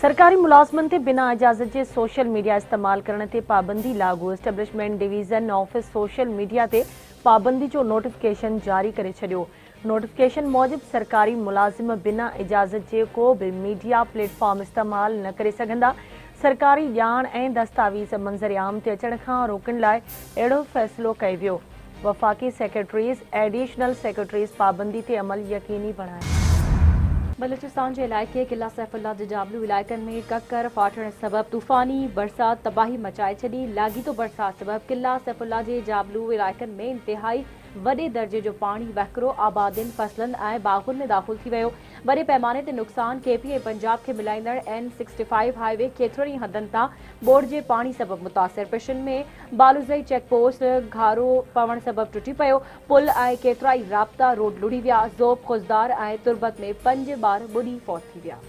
सरकारी मुलाजमन ते बिना इजाज़त जे सोशल मीडिया इस्तेमाल करण ते पाबंदी लागू। Establishment division office social media ते पाबंदी जो नोटिफिकेशन जारी करे छडियो। नोटिफिकेशन मूजिब सरकारी मुलाजिम बिना इजाज़त जे को भी मीडिया प्लेटफॉर्म इस्तेमाल न करे सघंदा। सरकारी ॼाण ऐं दस्तावेज़ मंज़र आम ते अचण खां रोकण लाइ अहिड़ो फ़ैसिलो कयो वियो। वफ़ाक़ी सेक्रेटरीज़ एडिशनल सेक्रेटरीज़ पाबंदी ते अमल यकीनी बणायो। बलूचिस्तान के इलाइक़े किला सैफुल्ला जे जाबलू इलाइक़नि में ककर फाटण सबब तूफ़ानी बरसात तबाही मचाए छॾी। लाॻीतो बरसात सबब किला सैफुल्ला जे जाबलू इलाइक़नि में इंतिहाई वॾे दर्जे जो पानी वहकिरो आबादियुनि फसलनि ऐं बाग़ुनि में दाख़िल थी वियो। वॾे पैमाने ते नुक़सान केपी ऐं पंजाब खे मिलाईंदड़ N65 हाईवे केतिरनि ई हदनि तां बोर्ड जे पाणी सबब मुतासिर। पिशुनि में बालूज़ई चेक पोस्ट घारो पवण सबब टुटी पियो। पुल ऐं केतिरा ई राब्ता रोड लुड़ी विया। ज़ोब खुज़दार ऐं तुर्बत में 5 ॿार ॿुॾी फौत थी विया।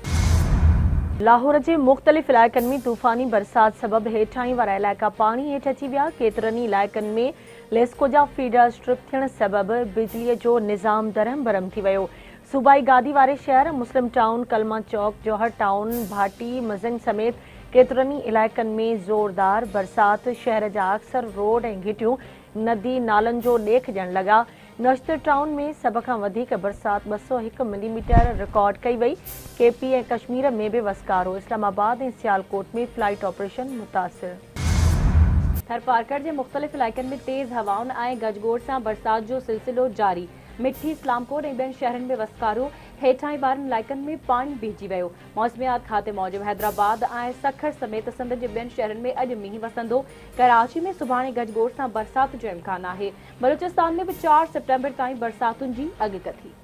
लाहौर के मुख़्तलिफ़ इलाइक़नि में तूफ़ानी बरसात सबब हेठाहीं वारा इलाइक़ा पानी हेठि अची विया। केतिरनि इलाइक़नि में लेस्को जा फीडर स्ट्रिप थियण सबब बिजलीअ जो निज़ाम दरहम बरहम थी वियो। सूबाई गादी वारे शहर मुस्लिम टाउन, कलमा चौक, जौहर टाउन, भाटी, मज़न समेत केतिरनि इलाइक़नि में ज़ोरदार बरसात शहर जा अक्सर रोड ऐं घिटियूं नदी नालनि जो ॾेख ॾियण लॻा। नश्तर टाउन में सभ खां वधीक बरसात 201 मिलीमीटर रिकॉर्ड कई वई। केपी ऐं कश्मीर में बि वसकारो। इस्लामाबाद ऐं सियालकोट में फ्लाइट ऑपरेशन मुतासिर। थरपारकर के मुख़्तलिफ़ इलाइक़नि में तेज़ हवाउनि ऐं गजगोड़ सां बरसात जो सिलसिलो जारी। मिठी, इस्लामकोट ऐं ॿियनि शहरनि में वसकारो। हेठाहीं वारनि इलाइक़नि में पानी बीहजी वियो। मौसमियात खाते मूजिब हैदराबाद ऐं सखर समेत सिंध जे ॿियनि शहरनि में अॼु मींहुं वसंदो। कराची में सुभाणे गजगोड़ सां बरसात जो इम्कान आहे। बलूचिस्तान में बि 4 सितंबर ताईं बरसातुनि जी अॻकथी।